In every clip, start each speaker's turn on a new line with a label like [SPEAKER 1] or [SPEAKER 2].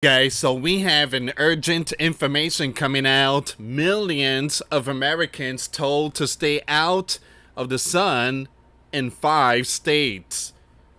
[SPEAKER 1] Guys, so we have an urgent information coming out. Millions of Americans told to stay out of the sun in 5 states.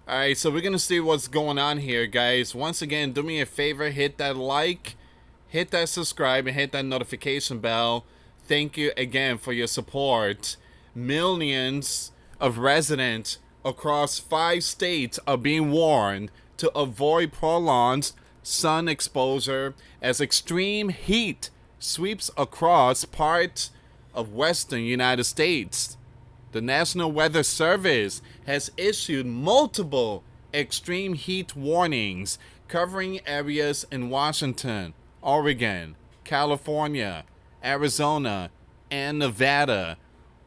[SPEAKER 1] Alright, so we're gonna see what's going on here, guys. Once again, do me a favor, hit that like, hit that subscribe, and hit that notification bell. Thank you again for your support. Millions of residents across 5 states are being warned to avoid prolonged sun exposure as extreme heat sweeps across parts of western United States. The National Weather Service has issued multiple extreme heat warnings covering areas in Washington, Oregon, California, Arizona, and Nevada,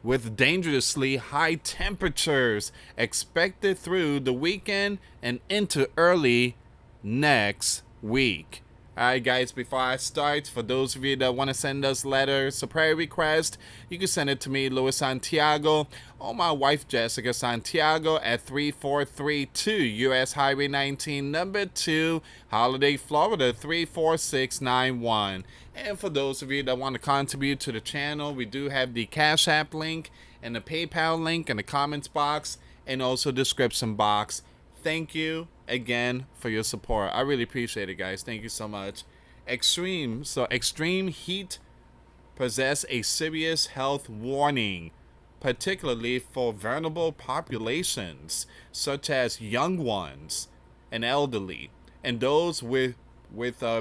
[SPEAKER 1] with dangerously high temperatures expected through the weekend and into early next week. Alright guys, before I start, for those of you that want to send us letters or prayer request, you can send it to me, US Santiago, or my wife Jessica Santiago at 3432 US Highway 19, number 2, Holiday, Florida 34691. And for those of you that want to contribute to the channel, we do have the Cash App link and the PayPal link in the comments box and also description box. Thank you again for your support. I really appreciate it, guys. Thank you so much. Extreme heat possess a serious health warning, particularly for vulnerable populations such as young ones and elderly, and those with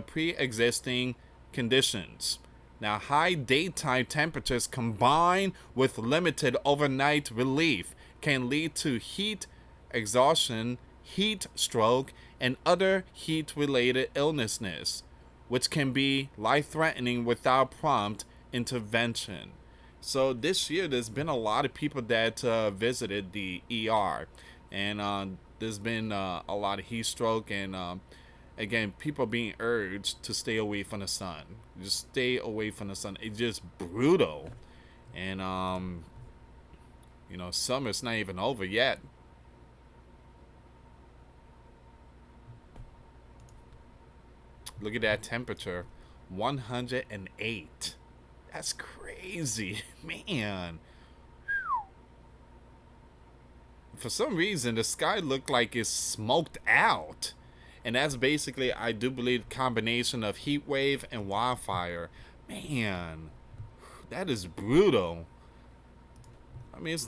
[SPEAKER 1] pre-existing conditions. Now, high daytime temperatures combined with limited overnight relief can lead to heat exhaustion, heat stroke, and other heat-related illnesses, which can be life-threatening without prompt intervention. So this year, there's been a lot of people that visited the ER, and there's been a lot of heat stroke, and again, people being urged to stay away from the sun. Just stay away from the sun. It's just brutal, and summer's not even over yet. Look at that temperature, 108. That's crazy, man. For some reason, the sky looked like it's smoked out. And that's basically, I do believe, combination of heat wave and wildfire. Man, that is brutal. I mean,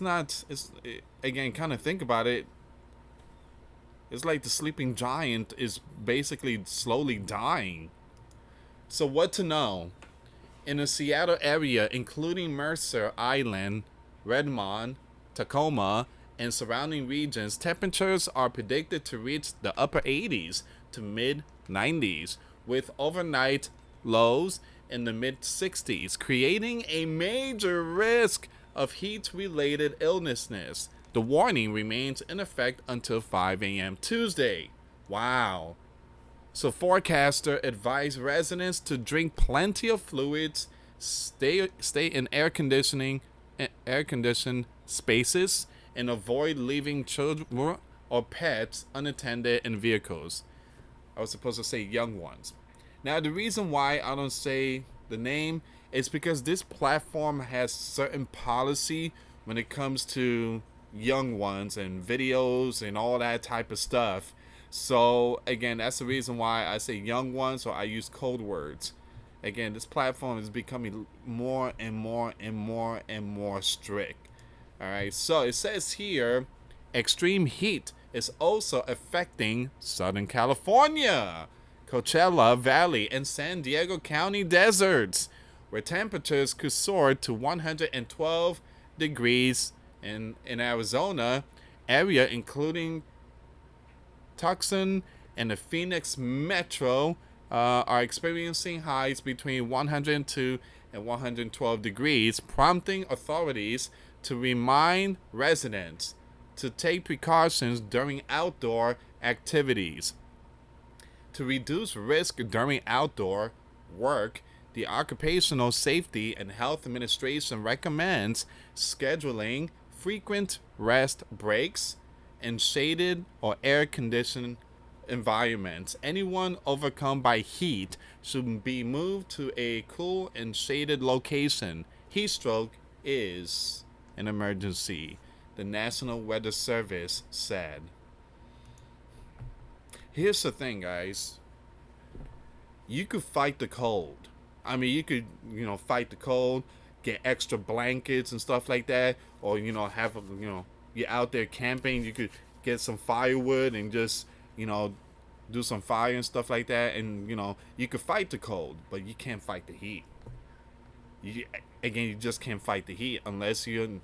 [SPEAKER 1] again, kind of think about it. It's like the sleeping giant is basically slowly dying. So what to know? In the Seattle area, including Mercer Island, Redmond, Tacoma, and surrounding regions, temperatures are predicted to reach the upper 80s to mid 90s, with overnight lows in the mid 60s, creating a major risk of heat-related illnesses. The warning remains in effect until 5 a.m. Tuesday. Wow. So forecaster advise residents to drink plenty of fluids, stay in air-conditioned spaces, and avoid leaving children or pets unattended in vehicles. I was supposed to say young ones. Now, the reason why I don't say the name is because this platform has certain policy when it comes to young ones and videos and all that type of stuff. So again, that's the reason why I say young ones, or I use code words. Again, this platform is becoming more and more and more and more strict. All right, so it says here, extreme heat is also affecting Southern California, Coachella Valley, and San Diego County deserts, where temperatures could soar to 112 degrees. In Arizona area, including Tucson and the Phoenix metro, are experiencing highs between 102 and 112 degrees, prompting authorities to remind residents to take precautions during outdoor activities. To reduce risk during outdoor work, the Occupational Safety and Health Administration recommends scheduling frequent rest breaks in shaded or air-conditioned environments. Anyone overcome by heat should be moved to a cool and shaded location. Heat stroke is an emergency, the National Weather Service said. Here's the thing, guys. You could fight the cold. I mean, you could, fight the cold, get extra blankets and stuff like that, or, have, you're out there camping, you could get some firewood and just, you know, do some fire and stuff like that, and, you could fight the cold, but you can't fight the heat. You, again, you just can't fight the heat unless you're in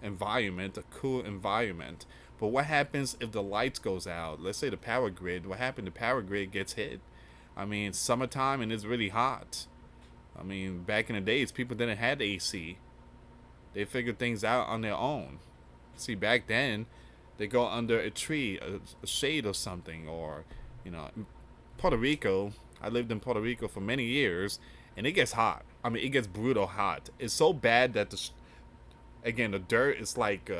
[SPEAKER 1] environment, a cool environment. But what happens if the lights goes out? Let's say the power grid. What happened? The power grid gets hit. I mean, summertime and it's really hot. I mean, back in the days, people didn't have AC. They figured things out on their own. See, back then, they go under a tree, a shade or something, or, in Puerto Rico. I lived in Puerto Rico for many years, and it gets hot. I mean, it gets brutal hot. It's so bad that the dirt is like,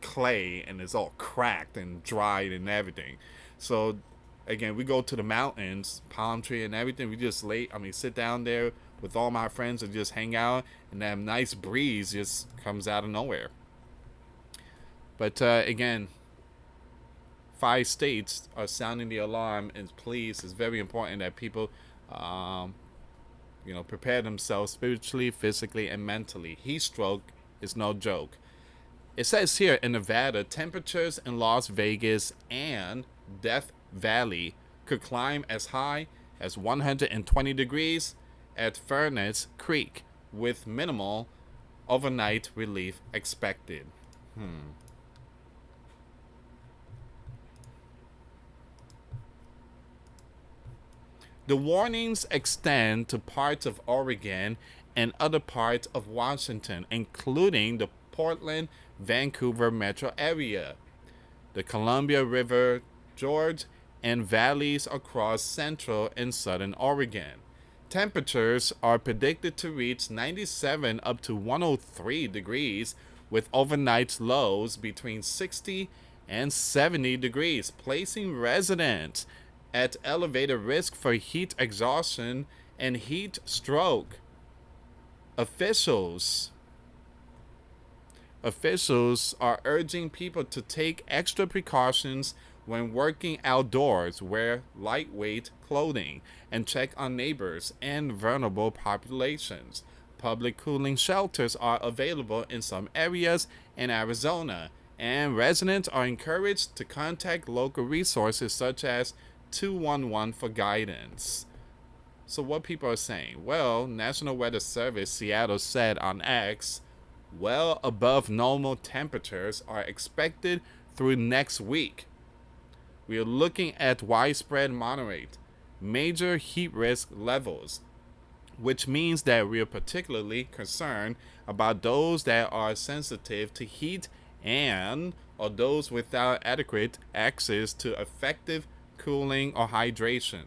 [SPEAKER 1] clay, and it's all cracked and dried and everything. So again, we go to the mountains, palm tree and everything. We just sit down there with all my friends and just hang out, and that nice breeze just comes out of nowhere. But again, 5 states are sounding the alarm, and please, it's very important that people, prepare themselves spiritually, physically, and mentally. Heat stroke is no joke. It says here in Nevada, temperatures in Las Vegas and Death Valley could climb as high as 120 degrees at Furnace Creek, with minimal overnight relief expected. The warnings extend to parts of Oregon and other parts of Washington, including the Portland, Vancouver metro area, the Columbia River, George, and valleys across central and southern Oregon. Temperatures are predicted to reach 97 up to 103 degrees, with overnight lows between 60 and 70 degrees, placing residents at elevated risk for heat exhaustion and heat stroke. Officials are urging people to take extra precautions when working outdoors, wear lightweight clothing, and check on neighbors and vulnerable populations. Public cooling shelters are available in some areas in Arizona, and residents are encouraged to contact local resources such as 211 for guidance. So what people are saying? Well, National Weather Service Seattle said on X, well above normal temperatures are expected through next week. We are looking at widespread moderate, major heat risk levels, which means that we are particularly concerned about those that are sensitive to heat and or those without adequate access to effective cooling or hydration.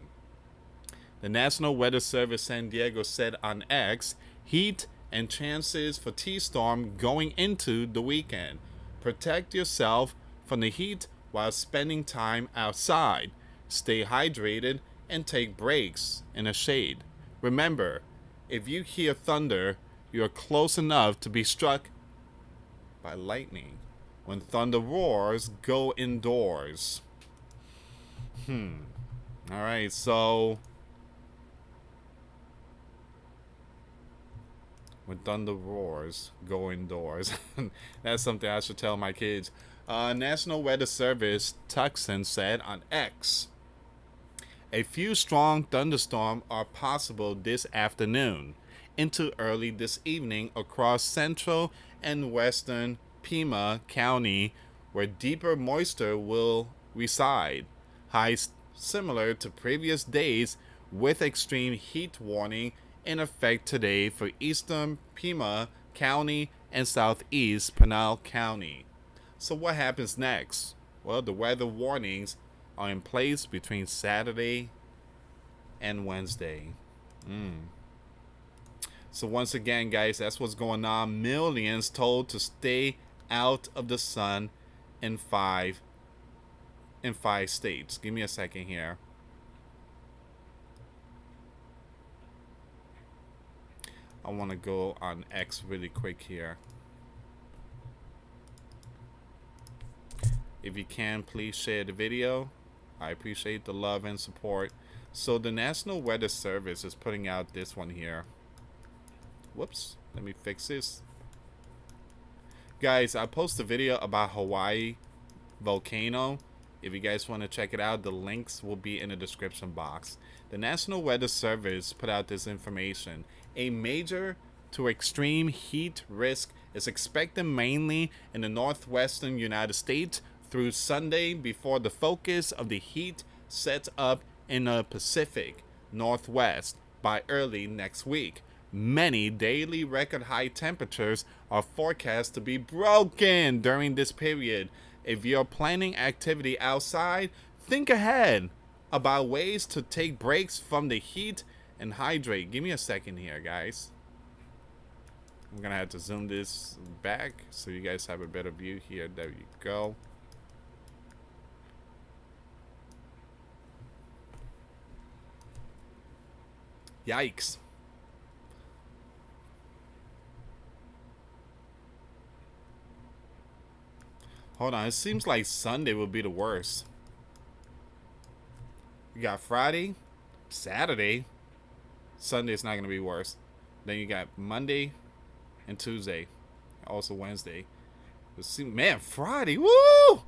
[SPEAKER 1] The National Weather Service San Diego said on X, heat and chances for T-storm going into the weekend. Protect yourself from the heat while spending time outside. Stay hydrated and take breaks in the shade. Remember, if you hear thunder, you are close enough to be struck by lightning. When thunder roars, go indoors. Alright, so when thunder roars, go indoors. That's something I should tell my kids. National Weather Service Tucson said on X, a few strong thunderstorms are possible this afternoon into early this evening across central and western Pima County, where deeper moisture will reside. Highs similar to previous days, with extreme heat warning in effect today for eastern Pima County and southeast Pinal County. So what happens next? Well, the weather warnings are in place between Saturday and Wednesday. So once again, guys, that's what's going on. Millions told to stay out of the sun in 5 in 5 states. Give me a second here. I want to go on X really quick here. If you can, please share the video. I appreciate the love and support. So the National Weather Service is putting out this one here. Whoops, let me fix this. Guys, I posted a video about Hawaii volcano. If you guys want to check it out, the links will be in the description box. The National Weather Service put out this information. A major to extreme heat risk is expected mainly in the northwestern United States through Sunday before the focus of the heat sets up in the Pacific Northwest by early next week. Many daily record high temperatures are forecast to be broken during this period. If you're planning activity outside, think ahead about ways to take breaks from the heat and hydrate. Give me a second here, guys. I'm gonna have to zoom this back so you guys have a better view here. There you go. Yikes. Hold on, it seems like Sunday will be the worst. You got Friday, Saturday. Sunday's not going to be worse. Then you got Monday and Tuesday. Also Wednesday. Man, Friday, woo!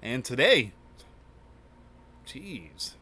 [SPEAKER 1] And today. Jeez.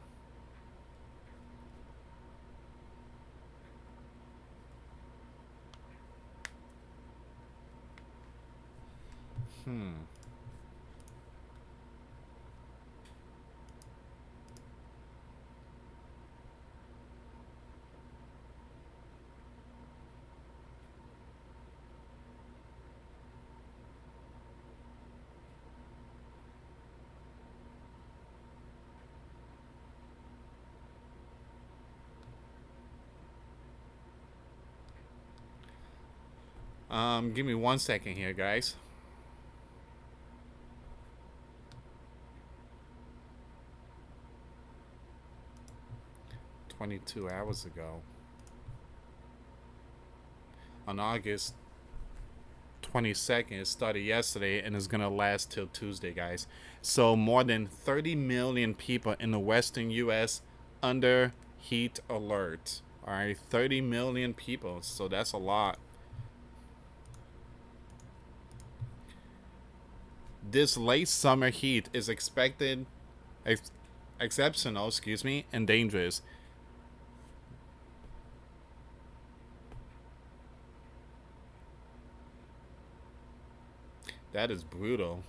[SPEAKER 1] Give me 1 second here, guys. "22 hours ago. On August 22nd, it started yesterday and is gonna last till Tuesday, guys. So more than 30 million people in the western US under heat alert. Alright, 30 million people. So that's a lot. This late summer heat is exceptional, and dangerous. That is brutal.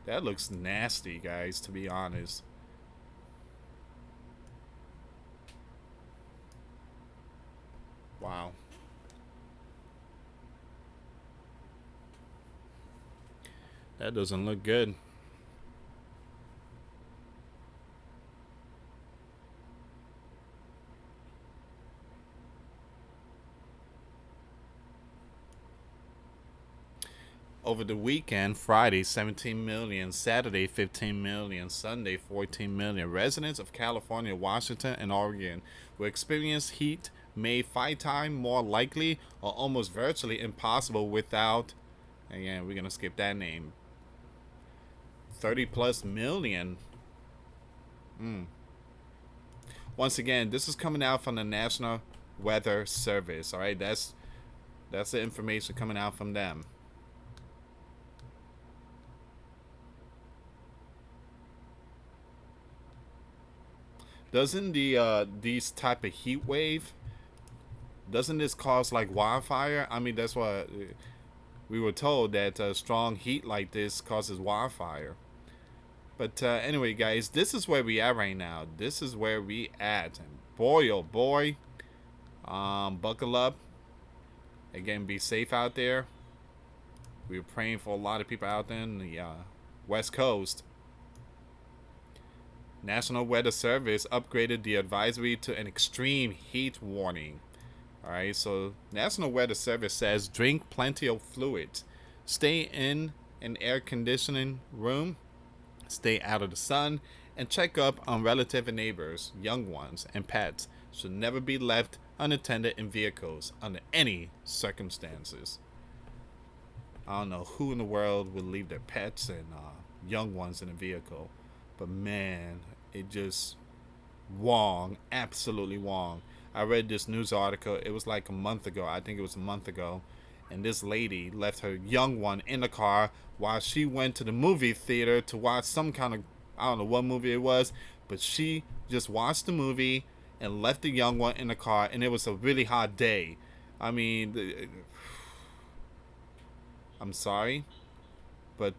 [SPEAKER 1] That looks nasty, guys, to be honest. Wow. That doesn't look good. Over the weekend, Friday 17 million, Saturday 15 million, Sunday 14 million. Residents of California, Washington, and Oregon will experience heat made 5 times more likely or almost virtually impossible without, again, we're going to skip that name, 30 plus million. Once again, this is coming out from the National Weather Service. All right, that's the information coming out from them. Doesn't these type of heat wave, doesn't this cause like wildfire? I mean, that's what we were told, that strong heat like this causes wildfire. But anyway, guys, this is where we at right now. This is where we at. And boy, oh boy, buckle up. Again, be safe out there. We're praying for a lot of people out there in the West Coast. National Weather Service upgraded the advisory to an extreme heat warning. All right, so National Weather Service says drink plenty of fluids, stay in an air conditioning room, stay out of the sun, and check up on relative and neighbors, young ones, and pets. Should never be left unattended in vehicles under any circumstances. I don't know who in the world would leave their pets and young ones in a vehicle, but man, it just wrong, absolutely wrong. I read this news article. It was like a month ago. I think it was a month ago. And this lady left her young one in the car while she went to the movie theater to watch some kind of, I don't know what movie it was, but she just watched the movie and left the young one in the car, and it was a really hot day. I mean, I'm sorry, but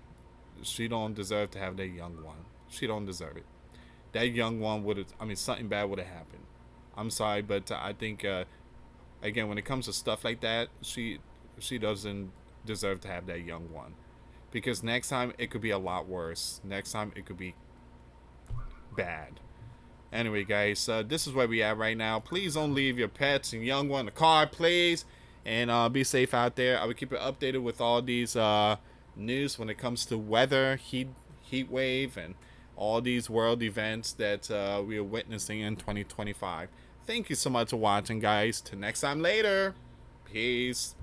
[SPEAKER 1] she don't deserve to have that young one. She don't deserve it. That young one would have, I mean, something bad would have happened. I'm sorry, but I think, again, when it comes to stuff like that, she doesn't deserve to have that young one. Because next time, it could be a lot worse. Next time, it could be bad. Anyway, guys, this is where we at right now. Please don't leave your pets and young one in the car, please. And be safe out there. I will keep you updated with all these news when it comes to weather, heat wave, and all these world events that we are witnessing in 2025. Thank you so much for watching, guys. Till next time later. Peace.